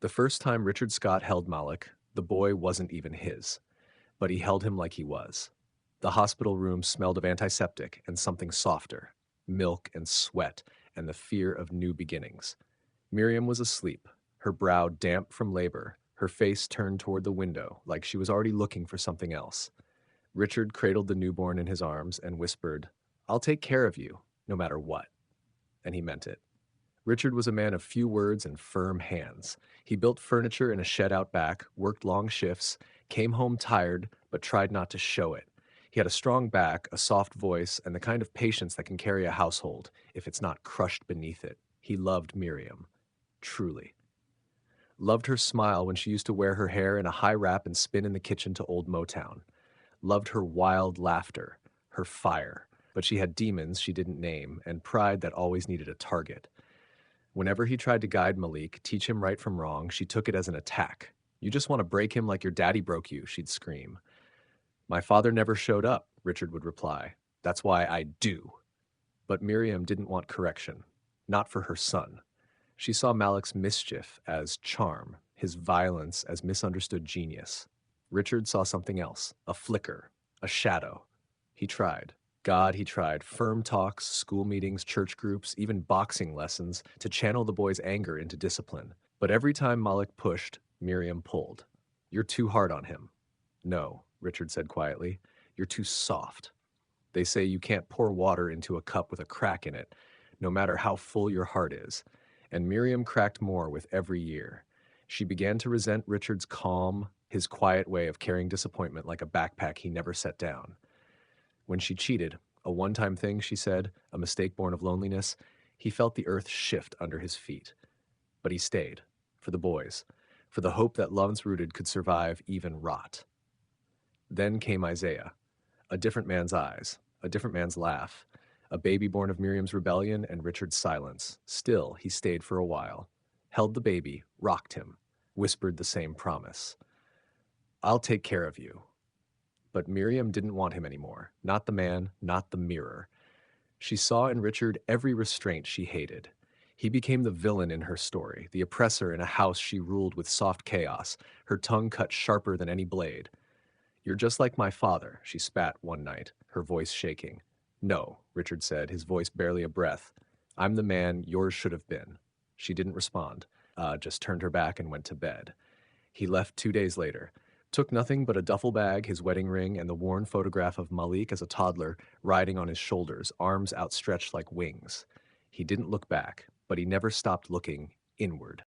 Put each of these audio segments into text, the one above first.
The first time Richard Scott held Malik, the boy wasn't even his, but he held him like he was. The hospital room smelled of antiseptic and something softer, milk and sweat and the fear of new beginnings. Miriam was asleep, her brow damp from labor, her face turned toward the window like she was already looking for something else. Richard cradled the newborn in his arms and whispered, "I'll take care of you, no matter what." And he meant it. Richard was a man of few words and firm hands. He built furniture in a shed out back, worked long shifts, came home tired, but tried not to show it. He had a strong back, a soft voice, and the kind of patience that can carry a household if it's not crushed beneath it. He loved Miriam. Truly. Loved her smile when she used to wear her hair in a high wrap and spin in the kitchen to old Motown. Loved her wild laughter, her fire. But she had demons she didn't name, and pride that always needed a target. Whenever he tried to guide Malik, teach him right from wrong, she took it as an attack. "You just want to break him like your daddy broke you," she'd scream. "My father never showed up," Richard would reply. "That's why I do." But Miriam didn't want correction. Not for her son. She saw Malik's mischief as charm, his violence as misunderstood genius. Richard saw something else, a flicker, a shadow. He tried. God, he tried firm talks, school meetings, church groups, even boxing lessons to channel the boy's anger into discipline. But every time Malik pushed, Miriam pulled. "You're too hard on him." "No," Richard said quietly. "You're too soft. They say you can't pour water into a cup with a crack in it, no matter how full your heart is." And Miriam cracked more with every year. She began to resent Richard's calm, his quiet way of carrying disappointment like a backpack he never set down. When she cheated, a one-time thing, she said, a mistake born of loneliness, he felt the earth shift under his feet. But he stayed, for the boys, for the hope that once rooted could survive even rot. Then came Isaiah, a different man's eyes, a different man's laugh, a baby born of Miriam's rebellion and Richard's silence. Still, he stayed for a while, held the baby, rocked him, whispered the same promise. "I'll take care of you." But Miriam didn't want him anymore, not the man, not the mirror. She saw in Richard every restraint she hated. He became the villain in her story, the oppressor in a house she ruled with soft chaos, her tongue cut sharper than any blade. "You're just like my father," she spat one night, her voice shaking. "No," Richard said, his voice barely a breath. "I'm the man yours should have been." She didn't respond, just turned her back and went to bed. He left 2 days later. Took nothing but a duffel bag, his wedding ring, and the worn photograph of Malik as a toddler riding on his shoulders, arms outstretched like wings. He didn't look back, but he never stopped looking inward.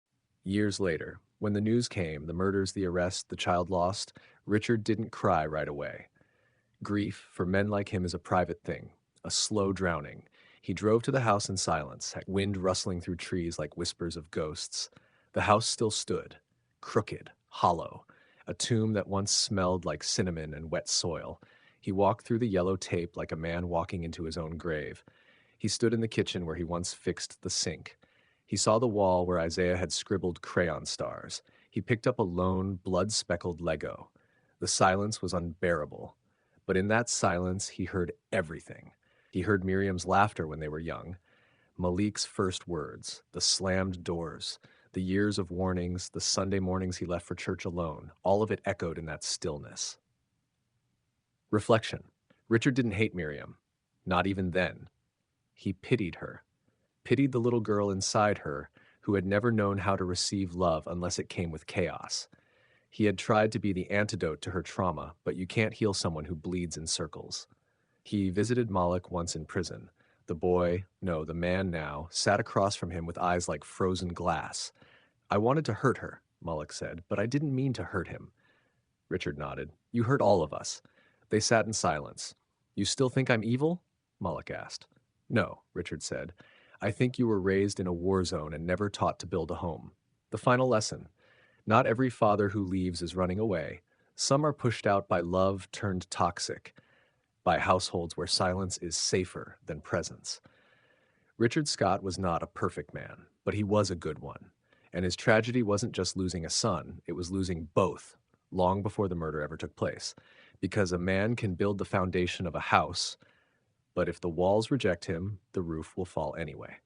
Years later, when the news came, the murders, the arrest, the child lost, Richard didn't cry right away. Grief, for men like him, is a private thing, a slow drowning. He drove to the house in silence, wind rustling through trees like whispers of ghosts. The house still stood, crooked, hollow, a tomb that once smelled like cinnamon and wet soil. He walked through the yellow tape like a man walking into his own grave. He stood in the kitchen where he once fixed the sink. He saw the wall where Isaiah had scribbled crayon stars. He picked up a lone, blood-speckled Lego. The silence was unbearable. But in that silence, he heard everything. He heard Miriam's laughter when they were young, Malik's first words, the slammed doors, the years of warnings, the Sunday mornings he left for church alone, all of it echoed in that stillness. Reflection. Richard didn't hate Miriam. Not even then. He pitied her. Pitied the little girl inside her who had never known how to receive love unless it came with chaos. He had tried to be the antidote to her trauma, but you can't heal someone who bleeds in circles. He visited Malik once in prison. The boy, no, the man now, sat across from him with eyes like frozen glass. "I wanted to hurt her," Malik said, "but I didn't mean to hurt him." Richard nodded. "You hurt all of us." They sat in silence. "You still think I'm evil?" Malik asked. "No," Richard said. "I think you were raised in a war zone and never taught to build a home." The final lesson. Not every father who leaves is running away. Some are pushed out by love turned toxic, by households where silence is safer than presence. Richard Scott was not a perfect man, but he was a good one. And his tragedy wasn't just losing a son, it was losing both, long before the murder ever took place. Because a man can build the foundation of a house, but if the walls reject him, the roof will fall anyway.